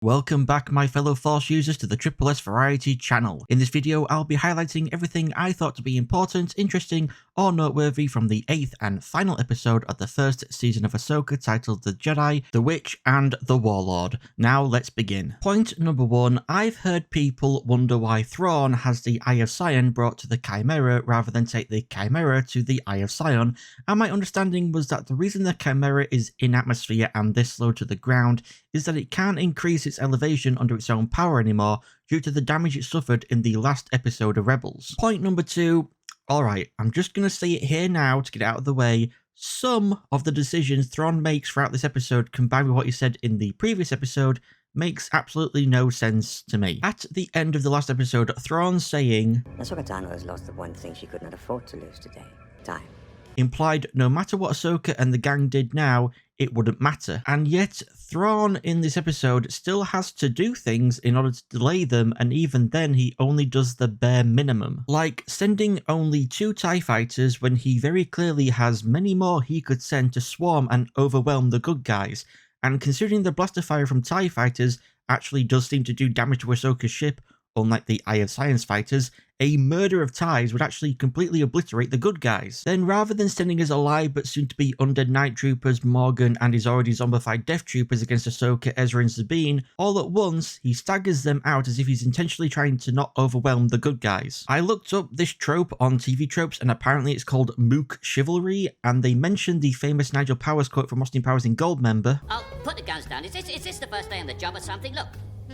Welcome back my fellow Force users to the Triple S Variety channel. In this video I'll be highlighting everything I thought to be important, interesting or noteworthy from the 8th and final episode of the first season of Ahsoka titled The Jedi, The Witch and The Warlord. Now let's begin. Point number 1, I've heard people wonder why Thrawn has the Eye of Sion brought to the Chimera rather than take the Chimera to the Eye of Sion, and my understanding was that the reason the Chimera is in atmosphere and this low to the ground is that it can't increase its elevation under its own power anymore due to the damage it suffered in the last episode of Rebels. Point number 2, alright, I'm just going to say it here now to get it out of the way. Some of the decisions Thrawn makes throughout this episode combined with what he said in the previous episode makes absolutely no sense to me. At the end of the last episode, Thrawn saying, Ahsoka Tano has lost the one thing she could not afford to lose today. Time. Implied no matter what Ahsoka and the gang did now, it wouldn't matter. And yet, Thrawn in this episode still has to do things in order to delay them, and even then he only does the bare minimum. Like sending only 2 TIE fighters when he very clearly has many more he could send to swarm and overwhelm the good guys. And considering the blaster fire from TIE fighters actually does seem to do damage to Ahsoka's ship, unlike the Eye of Science fighters, a murder of TIEs would actually completely obliterate the good guys. Then rather than sending his alive but soon to be undead night troopers, Morgan and his already zombified death troopers against Ahsoka, Ezra and Sabine, all at once, he staggers them out as if he's intentionally trying to not overwhelm the good guys. I looked up this trope on TV Tropes and apparently it's called Mook Chivalry, and they mentioned the famous Nigel Powers quote from Austin Powers in Goldmember. Oh, put the guns down. Is this the first day on the job or something? Look.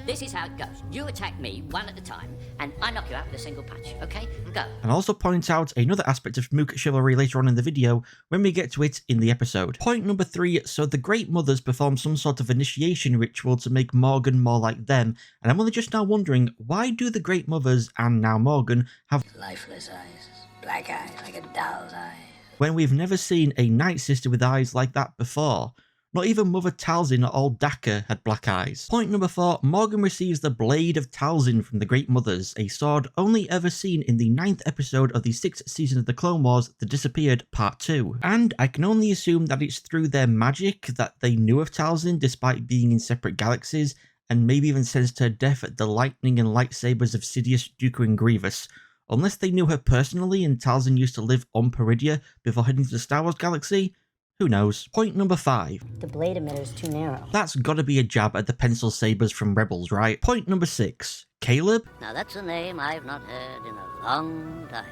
This is how it goes. You attack me one at a time, and I knock you out with a single punch, okay? Go. And also point out another aspect of Mook Chivalry later on in the video when we get to it in the episode. Point number 3, so the Great Mothers perform some sort of initiation ritual to make Morgan more like them, and I'm only just now wondering, why do the Great Mothers, and now Morgan, have Lifeless eyes. Black eyes like a doll's eyes. when we've never seen a Night Sister with eyes like that before? Not even Mother Talzin or old Daka had black eyes. Point number 4, Morgan receives the Blade of Talzin from the Great Mothers, a sword only ever seen in the 9th episode of the 6th season of the Clone Wars, The Disappeared Part 2. And I can only assume that it's through their magic that they knew of Talzin despite being in separate galaxies, and maybe even sensed her death at the lightning and lightsabers of Sidious, Dooku and Grievous. Unless they knew her personally and Talzin used to live on Peridia before heading to the Star Wars galaxy, who knows? Point number 5. The blade emitter's too narrow. That's gotta be a jab at the pencil sabers from Rebels, right? Point number 6. Caleb? Now that's a name I've not heard in a long time.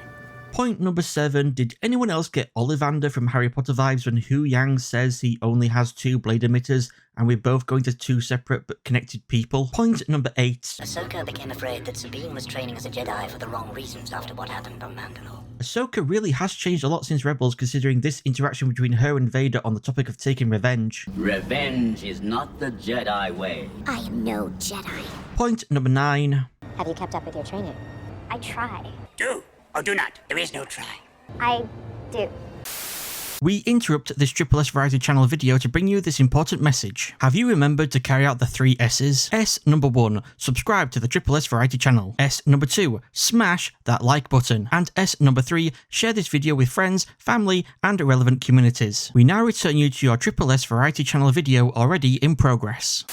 Point number 7. Did anyone else get Ollivander from Harry Potter vibes when Hu Yang says he only has 2 blade emitters and we're both going to 2 separate but connected people? Point number 8. Ahsoka became afraid that Sabine was training as a Jedi for the wrong reasons after what happened on Mandalore. Ahsoka really has changed a lot since Rebels, considering this interaction between her and Vader on the topic of taking revenge. Revenge is not the Jedi way. I am no Jedi. Point number 9. Have you kept up with your training? I try. Do or do not. There is no try. I do. We interrupt this Triple S Variety channel video to bring you this important message. Have you remembered to carry out the 3 S's? S number 1, subscribe to the Triple S Variety channel. S number 2, smash that like button. And S number 3, share this video with friends, family, and relevant communities. We now return you to your Triple S Variety channel video already in progress.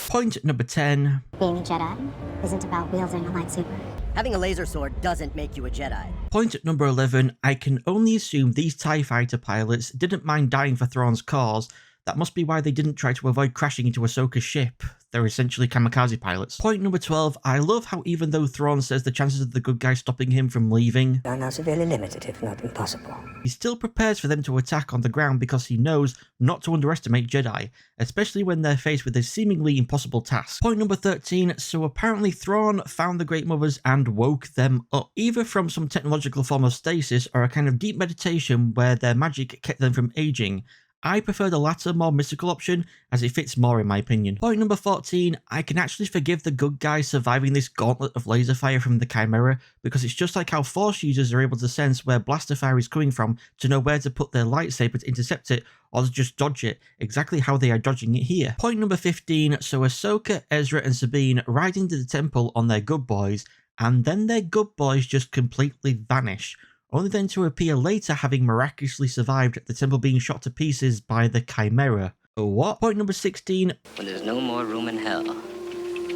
Point number 10. Being a Jedi isn't about wielding a lightsaber. Having a laser sword doesn't make you a Jedi. Point number 11. I can only assume these TIE fighter pilots didn't mind dying for Thrawn's cause. That must be why they didn't try to avoid crashing into Ahsoka's ship. They're essentially kamikaze pilots. Point number 12. I love how even though Thrawn says the chances of the good guys stopping him from leaving Are now severely limited, if not impossible. he still prepares for them to attack on the ground because he knows not to underestimate Jedi, especially when they're faced with a seemingly impossible task. Point number 13, so apparently Thrawn found the Great Mothers and woke them up, either from some technological form of stasis or a kind of deep meditation where their magic kept them from aging. I prefer the latter, more mystical option, as it fits more in my opinion. Point number 14, I can actually forgive the good guys surviving this gauntlet of laser fire from the Chimera, because it's just like how Force users are able to sense where blaster fire is coming from to know where to put their lightsaber to intercept it, or to just dodge it, exactly how they are dodging it here. Point number 15, so Ahsoka, Ezra and Sabine ride into the temple on their good boys, and then their good boys just completely vanish, only then to appear later having miraculously survived the temple being shot to pieces by the Chimera. What? Point number 16. When there's no more room in hell,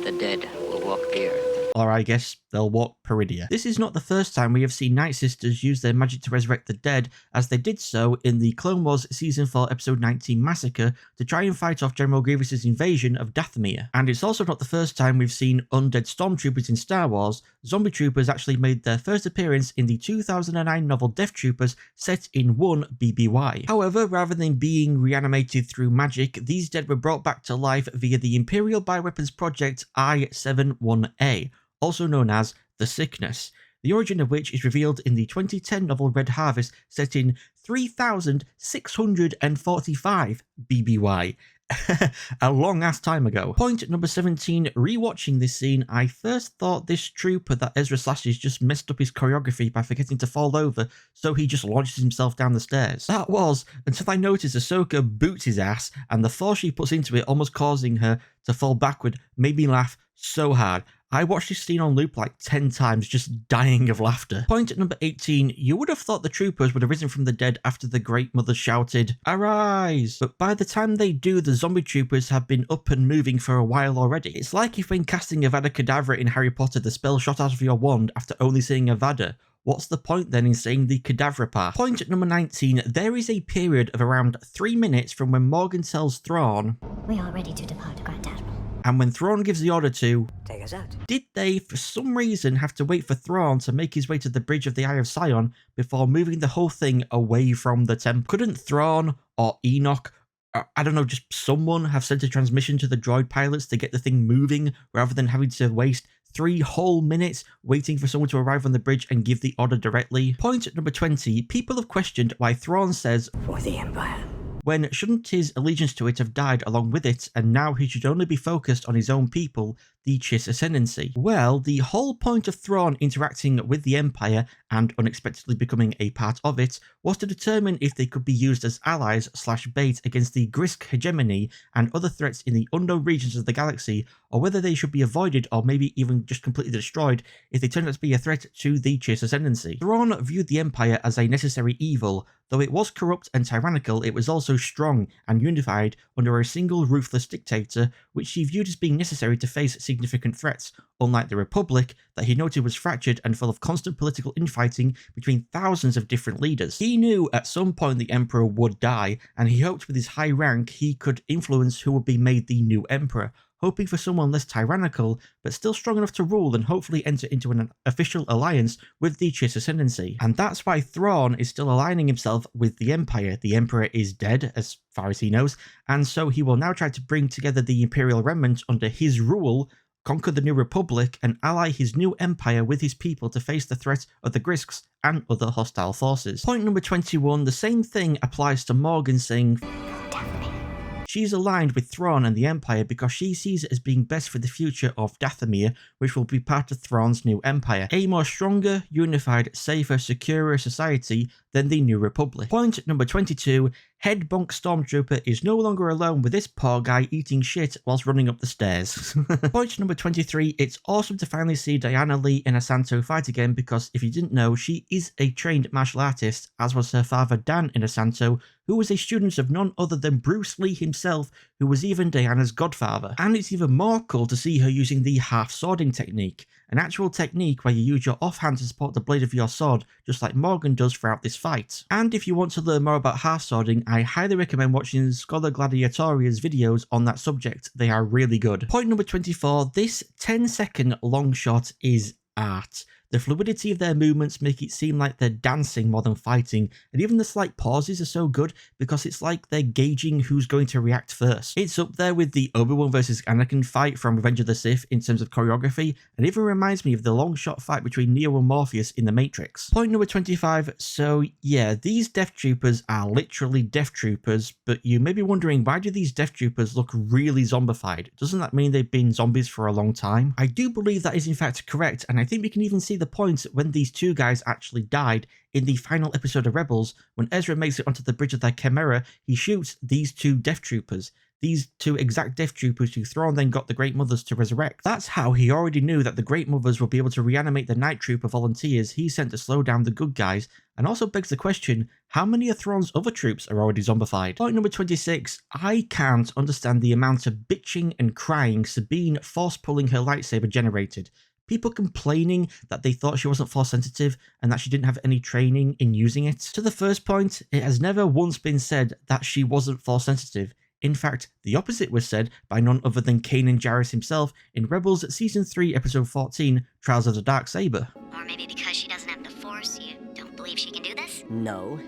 The dead will walk the earth. Or I guess they'll walk Peridia. This is not the first time we have seen Night Sisters use their magic to resurrect the dead, as they did so in the Clone Wars Season 4 Episode 19 Massacre to try and fight off General Grievous's invasion of Dathomir. And it's also not the first time we've seen undead stormtroopers in Star Wars. Zombie troopers actually made their first appearance in the 2009 novel Death Troopers, set in 1 BBY. However, rather than being reanimated through magic, these dead were brought back to life via the Imperial Bioweapons Project I-71A, also known as the Sickness, the origin of which is revealed in the 2010 novel Red Harvest, set in 3645 BBY. A long ass time ago. Point number 17, rewatching this scene, I first thought this trooper that Ezra slashes just messed up his choreography by forgetting to fall over, so he just launches himself down the stairs. That was until I noticed Ahsoka boots his ass, and the force she puts into it almost causing her to fall backward made me laugh so hard. I watched this scene on loop like 10 times, just dying of laughter. Point number 18, you would have thought the troopers would have risen from the dead after the Great Mother shouted, "Arise!" But by the time they do, the zombie troopers have been up and moving for a while already. It's like if when casting Avada Kedavra in Harry Potter, the spell shot out of your wand after only saying Avada. What's the point then in saying the Kedavra part? Point number 19, there is a period of around 3 minutes from when Morgan tells Thrawn, We are ready to depart, Grand Admiral. and when Thrawn gives the order to, Take us out. did they, for some reason, have to wait for Thrawn to make his way to the bridge of the Eye of Sion before moving the whole thing away from the temple? Couldn't Thrawn or Enoch, or, I don't know, just someone have sent a transmission to the droid pilots to get the thing moving rather than having to waste 3 whole minutes waiting for someone to arrive on the bridge and give the order directly? Point number 20, people have questioned why Thrawn says, For the Empire. when shouldn't his allegiance to it have died along with it, and now he should only be focused on his own people, the Chiss Ascendancy? Well, the whole point of Thrawn interacting with the Empire and unexpectedly becoming a part of it was to determine if they could be used as allies / bait against the Grisk hegemony and other threats in the unknown regions of the galaxy, or whether they should be avoided or maybe even just completely destroyed if they turned out to be a threat to the Chiss Ascendancy. Thrawn viewed the Empire as a necessary evil. Though it was corrupt and tyrannical, it was also strong and unified under a single ruthless dictator, which he viewed as being necessary to face significant threats, unlike the Republic that he noted was fractured and full of constant political infighting between thousands of different leaders. He knew at some point the Emperor would die, and he hoped with his high rank he could influence who would be made the new Emperor, hoping for someone less tyrannical, but still strong enough to rule and hopefully enter into an official alliance with the Chiss Ascendancy. And that's why Thrawn is still aligning himself with the Empire. The Emperor is dead, as far as he knows, and so he will now try to bring together the Imperial remnant under his rule, conquer the New Republic, and ally his new empire with his people to face the threat of the Grisks and other hostile forces. Point number 21, the same thing applies to Morgan saying, she's aligned with Thrawn and the Empire because she sees it as being best for the future of Dathomir, which will be part of Thrawn's new empire. A more stronger, unified, safer, securer society than the New Republic. Point number 22, Head Bonk Stormtrooper is no longer alone with this poor guy eating shit whilst running up the stairs. Point number 23, it's awesome to finally see Diana Lee and Ahsoka fight again because if you didn't know, she is a trained martial artist, as was her father Dan Inosanto, who was a student of none other than Bruce Lee himself, who was even Diana's godfather. And it's even more cool to see her using the half-swording technique, an actual technique where you use your offhand to support the blade of your sword, just like Morgan does throughout this fight. And if you want to learn more about half-swording, I highly recommend watching Scholar Gladiatoria's videos on that subject. They are really good. Point number 24, this 10-second long shot is art. The fluidity of their movements make it seem like they're dancing more than fighting, and even the slight pauses are so good because it's like they're gauging who's going to react first. It's up there with the Obi-Wan vs Anakin fight from Revenge of the Sith in terms of choreography, and even reminds me of the long shot fight between Neo and Morpheus in The Matrix. Point number 25, so yeah, these Death Troopers are literally Death Troopers, but you may be wondering, why do these Death Troopers look really zombified? Doesn't that mean they've been zombies for a long time? I do believe that is in fact correct, and I think we can even see the point when these two guys actually died in the final episode of Rebels. When Ezra makes it onto the bridge of their Chimera, he shoots these two Death Troopers. these two exact Death Troopers who Thrawn then got the Great Mothers to resurrect. That's how he already knew that the Great Mothers would be able to reanimate the Night Trooper volunteers he sent to slow down the good guys, and also begs the question, how many of Thrawn's other troops are already zombified? Point number 26, I can't understand the amount of bitching and crying Sabine force pulling her lightsaber generated. People complaining that they thought she wasn't force sensitive and that she didn't have any training in using it. To the first point, it has never once been said that she wasn't force sensitive. In fact, the opposite was said by none other than Kanan Jarrus himself in Rebels Season 3 Episode 14, Trials of the Darksaber. Or maybe because she doesn't have the Force, you don't believe she can do this? No.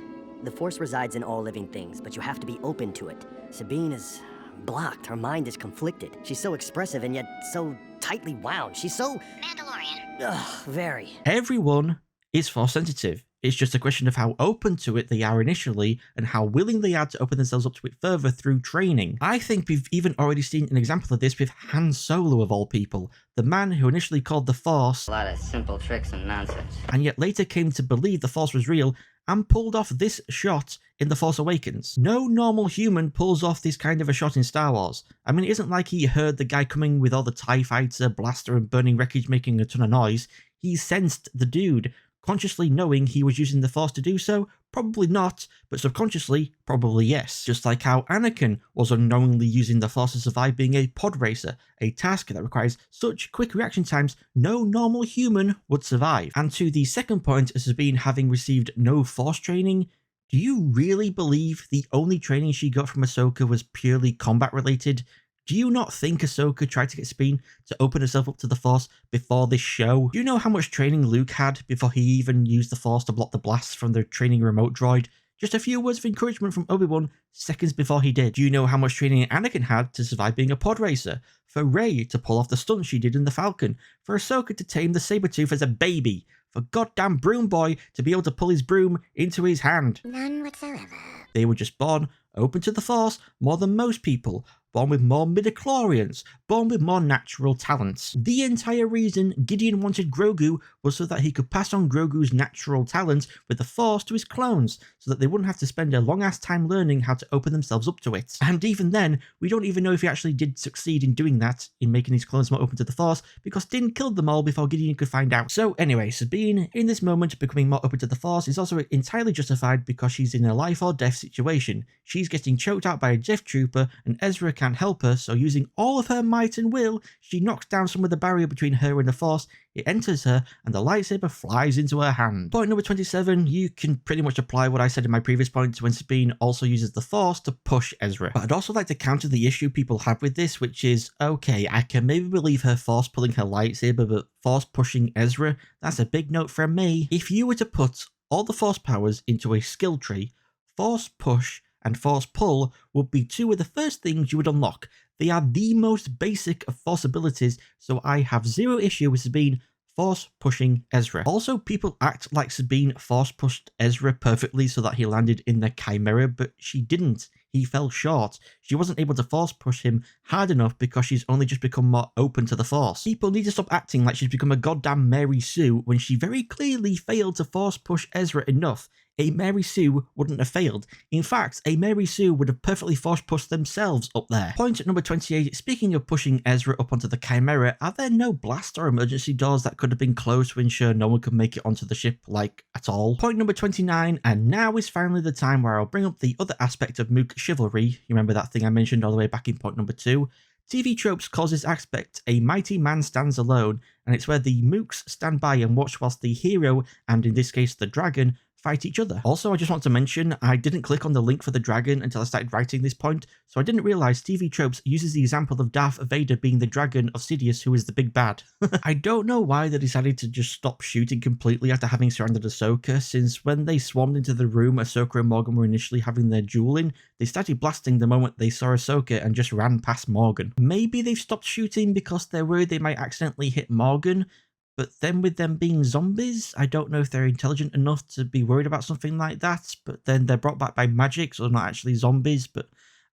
The Force resides in all living things, but you have to be open to it. Sabine is blocked. Her mind is conflicted. She's so expressive and yet so tightly wound. She's so... Mandalorian. Ugh, very. Everyone is force sensitive. It's just a question of how open to it they are initially and how willing they are to open themselves up to it further through training. I think we've even already seen an example of this with Han Solo of all people, the man who initially called the Force A lot of simple tricks and nonsense. and yet later came to believe the Force was real and pulled off this shot in The Force Awakens. No normal human pulls off this kind of a shot in Star Wars. I mean, it isn't like he heard the guy coming with all the TIE fighter, blaster and burning wreckage making a ton of noise. He sensed the dude, consciously knowing he was using the Force to do so. Probably not, but subconsciously, probably yes. Just like how Anakin was unknowingly using the Force to survive being a pod racer, a task that requires such quick reaction times no normal human would survive. And to the second point, as Sabine having received no Force training, do you really believe the only training she got from Ahsoka was purely combat related? Do you not think Ahsoka tried to get Sabine to open herself up to the Force before this show? Do you know how much training Luke had before he even used the Force to block the blasts from the training remote droid? Just a few words of encouragement from Obi-Wan seconds before he did. Do you know how much training Anakin had to survive being a pod racer? For Rey to pull off the stunts she did in the Falcon? For Ahsoka to tame the Sabretooth as a baby? For goddamn Broom Boy to be able to pull his broom into his hand? None whatsoever. They were just born open to the Force more than most people, born with more midichlorians, born with more natural talents. The entire reason Gideon wanted Grogu was so that he could pass on Grogu's natural talents with the Force to his clones, so that they wouldn't have to spend a long ass time learning how to open themselves up to it. And even then, we don't even know if he actually did succeed in doing that, in making his clones more open to the Force, because Din killed them all before Gideon could find out. So anyway, Sabine, in this moment, becoming more open to the Force is also entirely justified because she's in a life or death situation. She's getting choked out by a Death Trooper, and Ezra can't help her, so using all of her might and will, she knocks down some of the barrier between her and the Force, it enters her, and the lightsaber flies into her hand. Point number 27, you can pretty much apply what I said in my previous point when Sabine also uses the Force to push Ezra. But I'd also like to counter the issue people have with this, which is, okay, I can maybe believe her Force pulling her lightsaber, but Force pushing Ezra? That's a big note from me. If you were to put all the Force powers into a skill tree, Force push and Force pull would be two of the first things you would unlock. They are the most basic of Force abilities, so I have zero issue with Sabine Force pushing Ezra. Also, people act like Sabine Force pushed Ezra perfectly so that he landed in the Chimera, but she didn't. He fell short. She wasn't able to Force push him hard enough because she's only just become more open to the Force. People need to stop acting like she's become a goddamn Mary Sue when she very clearly failed to Force push Ezra enough. A Mary Sue wouldn't have failed. In fact, a Mary Sue would have perfectly Force pushed themselves up there. Point number 28, speaking of pushing Ezra up onto the Chimera, are there no blast or emergency doors that could have been closed to ensure no one could make it onto the ship, like, at all? Point number 29, and now is finally the time where I'll bring up the other aspect of Mook chivalry. You remember that thing I mentioned all the way back in point number 2? TV tropes cause this aspect a mighty man stands alone, and it's where the Mooks stand by and watch whilst the hero, and in this case the dragon, fight each other. Also, I just want to mention, I didn't click on the link for the dragon until I started writing this point, so I didn't realise TV Tropes uses the example of Darth Vader being the dragon of Sidious, who is the big bad. I don't know why they decided to just stop shooting completely after having surrounded Ahsoka, since when they swarmed into the room Ahsoka and Morgan were initially having their dueling, they started blasting the moment they saw Ahsoka and just ran past Morgan. Maybe they've stopped shooting because they're worried they might accidentally hit Morgan, but then with them being zombies, I don't know if they're intelligent enough to be worried about something like that, but then they're brought back by magic, so they're not actually zombies, but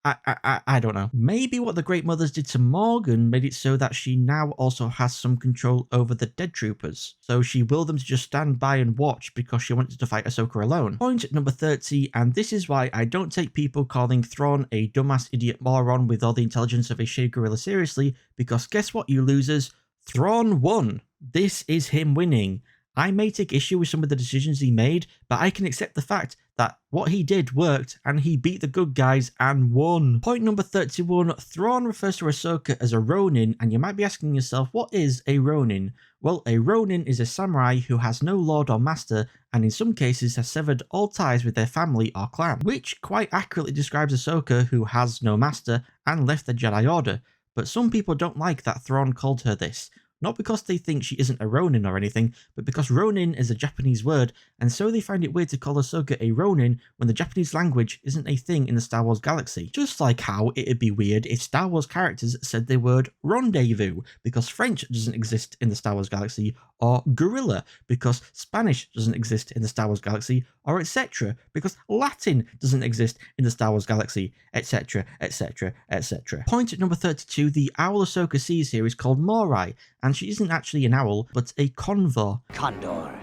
I don't know. Maybe what the Great Mothers did to Morgan made it so that she now also has some control over the dead troopers. So she willed them to just stand by and watch because she wanted to fight Ahsoka alone. Point number 30, and this is why I don't take people calling Thrawn a dumbass idiot moron with all the intelligence of a shade gorilla seriously, because guess what, you losers? Thrawn won. This is him winning. I may take issue with some of the decisions he made, but I can accept the fact that what he did worked and he beat the good guys and won. Point number 31, Thrawn refers to Ahsoka as a Ronin, and you might be asking yourself, what is a Ronin? Well, a Ronin is a samurai who has no lord or master, and in some cases has severed all ties with their family or clan, which quite accurately describes Ahsoka, who has no master and left the Jedi Order. But some people don't like that Thrawn called her this. Not because they think she isn't a Ronin or anything, but because Ronin is a Japanese word, and so they find it weird to call Ahsoka a Ronin when the Japanese language isn't a thing in the Star Wars galaxy. Just like how it'd be weird if Star Wars characters said the word rendezvous, because French doesn't exist in the Star Wars galaxy, or gorilla, because Spanish doesn't exist in the Star Wars galaxy, or etc., because Latin doesn't exist in the Star Wars galaxy, etc., etc., etc. Point number 32, the owl Ahsoka sees here is called Morai, and she isn't actually an owl, but a convor. Condor.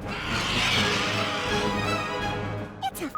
It's a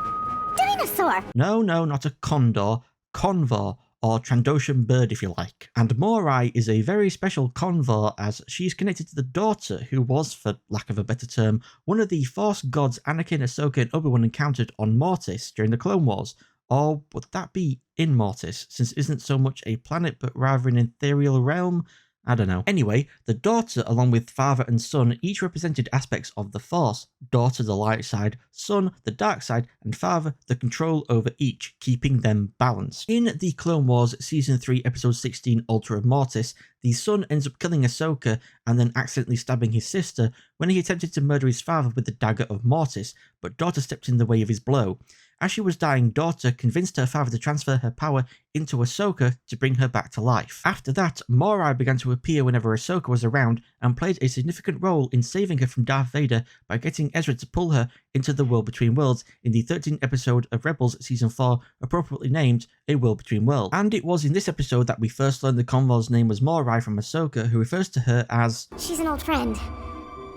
dinosaur. No, not a condor, convor, or Trandoshan bird if you like. And Morai is a very special convor as she's connected to the daughter who was, for lack of a better term, one of the Force gods Anakin, Ahsoka and Obi-Wan encountered on Mortis during the Clone Wars. Or would that be in Mortis, since it isn't so much a planet but rather an ethereal realm? I don't know. Anyway, the daughter, along with father and son, each represented aspects of the Force. Daughter, the light side, son, the dark side, and father, the control over each, keeping them balanced. In the Clone Wars Season 3, Episode 16, Altar of Mortis, the son ends up killing Ahsoka and then accidentally stabbing his sister when he attempted to murder his father with the dagger of Mortis, but daughter stepped in the way of his blow. As she was dying, daughter convinced her father to transfer her power into Ahsoka to bring her back to life. After that, Morai began to appear whenever Ahsoka was around and played a significant role in saving her from Darth Vader by getting Ezra to pull her into the World Between Worlds in the 13th episode of Rebels Season 4, appropriately named A World Between Worlds. And it was in this episode that we first learned the convor's name was Morai from Ahsoka, who refers to her as... She's an old friend.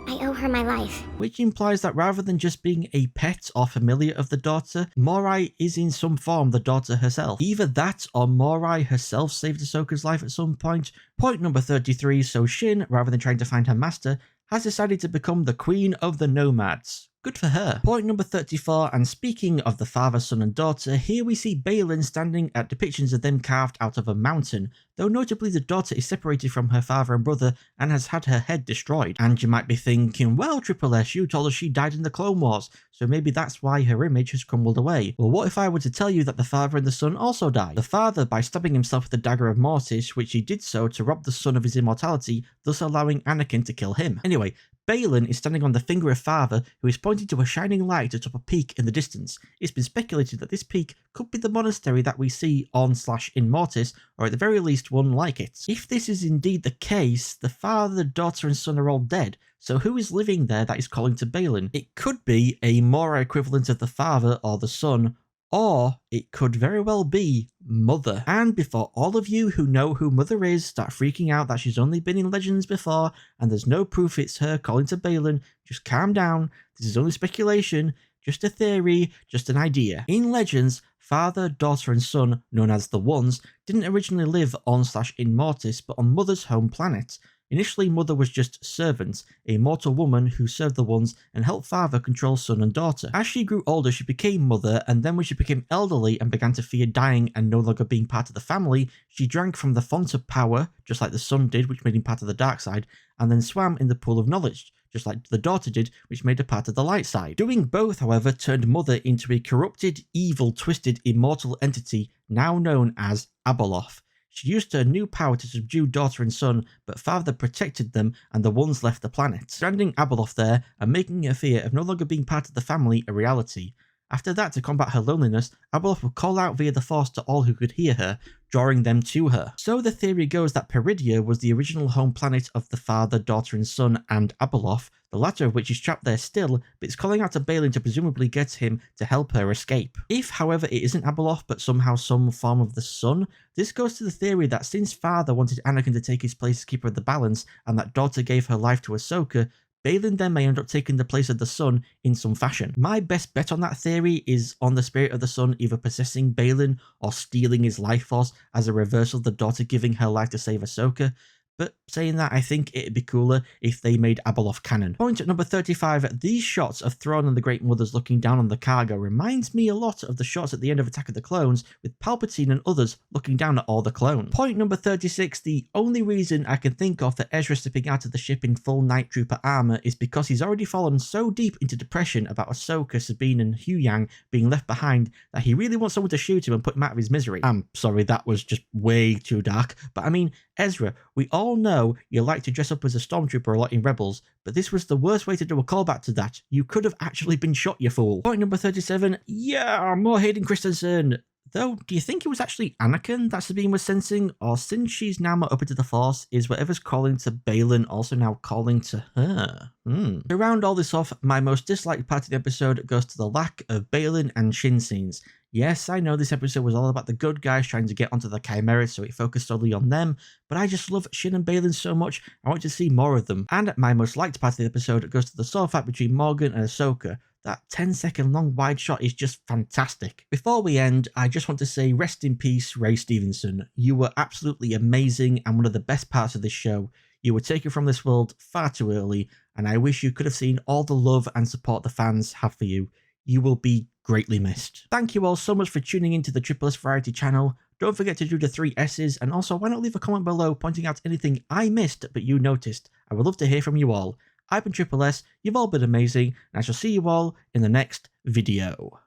I owe her my life. Which implies that rather than just being a pet or familiar of the daughter, Morai is in some form the daughter herself. Either that or Morai herself saved Ahsoka's life at some point. Point number 33, so Shin, rather than trying to find her master, has decided to become the Queen of the Nomads. Good for her. Point number 34, and speaking of the father, son and daughter, here we see Baylan standing at depictions of them carved out of a mountain, though notably the daughter is separated from her father and brother and has had her head destroyed. And you might be thinking, well, Triple S, you told us she died in the Clone Wars, so maybe that's why her image has crumbled away. Well, what if I were to tell you that the father and the son also died? The father by stabbing himself with the dagger of Mortis, which he did so to rob the son of his immortality, thus allowing Anakin to kill him. Anyway, Baylan is standing on the finger of father, who is pointing to a shining light atop a peak in the distance. It's been speculated that this peak could be the monastery that we see on/in Mortis, or at the very least one like it. If this is indeed the case, the father, daughter and son are all dead, so who is living there that is calling to Baylan? It could be a Morai equivalent of the father or the son, or it could very well be Mother. And before all of you who know who Mother is start freaking out that she's only been in Legends before and there's no proof it's her calling to Baylan, just calm down. This is only speculation, just a theory, just an idea. In Legends, father, daughter and son, known as the Ones, didn't originally live on/in Mortis but on Mother's home planet. Initially, Mother was just servant, a mortal woman who served the Ones and helped father control son and daughter. As she grew older, she became Mother, and then when she became elderly and began to fear dying and no longer being part of the family, she drank from the font of power, just like the son did, which made him part of the dark side, and then swam in the pool of knowledge, just like the daughter did, which made her part of the light side. Doing both, however, turned Mother into a corrupted, evil, twisted, immortal entity now known as Abeloth. She used her new power to subdue daughter and son, but father protected them and the Ones left the planet, stranding Abeloth there and making her fear of no longer being part of the family a reality. After that, to combat her loneliness, Abeloth would call out via the Force to all who could hear her, drawing them to her. So the theory goes that Peridia was the original home planet of the father, daughter and son, and Abeloth, the latter of which is trapped there still, but is calling out to Balin to presumably get him to help her escape. If, however, it isn't Abeloth but somehow some form of the sun, this goes to the theory that since father wanted Anakin to take his place as keeper of the balance, and that daughter gave her life to Ahsoka, Balin then may end up taking the place of the sun in some fashion. My best bet on that theory is on the spirit of the sun either possessing Balin or stealing his life force as a reversal of the daughter giving her life to save Ahsoka. But saying that, I think it'd be cooler if they made Abeloth canon. Point at number 35, these shots of Thrawn and the Great Mothers looking down on the cargo reminds me a lot of the shots at the end of Attack of the Clones with Palpatine and others looking down at all the clones. Point number 36, the only reason I can think of for Ezra stepping out of the ship in full Night Trooper armor is because he's already fallen so deep into depression about Ahsoka, Sabine and Huyang being left behind that he really wants someone to shoot him and put him out of his misery. I'm sorry, that was just way too dark, but I mean, Ezra, we all know you like to dress up as a stormtrooper a lot in Rebels, but this was the worst way to do a callback to that. You could have actually been shot, you fool. Point number 37, yeah, more Hayden Christensen. Though, do you think it was actually Anakin that Sabine was sensing, or since she's now more open to the Force, is whatever's calling to Balin also now calling to her? To round all this off, my most disliked part of the episode goes to the lack of Balin and Shin scenes. Yes, I know this episode was all about the good guys trying to get onto the Chimera, so it focused solely on them, but I just love Shin and Balin so much, I want to see more of them. And my most liked part of the episode goes to the sword fight between Morgan and Ahsoka. That 10-second long wide shot is just fantastic. Before we end, I just want to say rest in peace, Ray Stevenson. You were absolutely amazing and one of the best parts of this show. You were taken from this world far too early, and I wish you could have seen all the love and support the fans have for you. You will be greatly missed. Thank you all so much for tuning into the Triple S Variety channel. Don't forget to do the 3 S's, and also why not leave a comment below pointing out anything I missed but you noticed. I would love to hear from you all. I've been Triple S, you've all been amazing, and I shall see you all in the next video.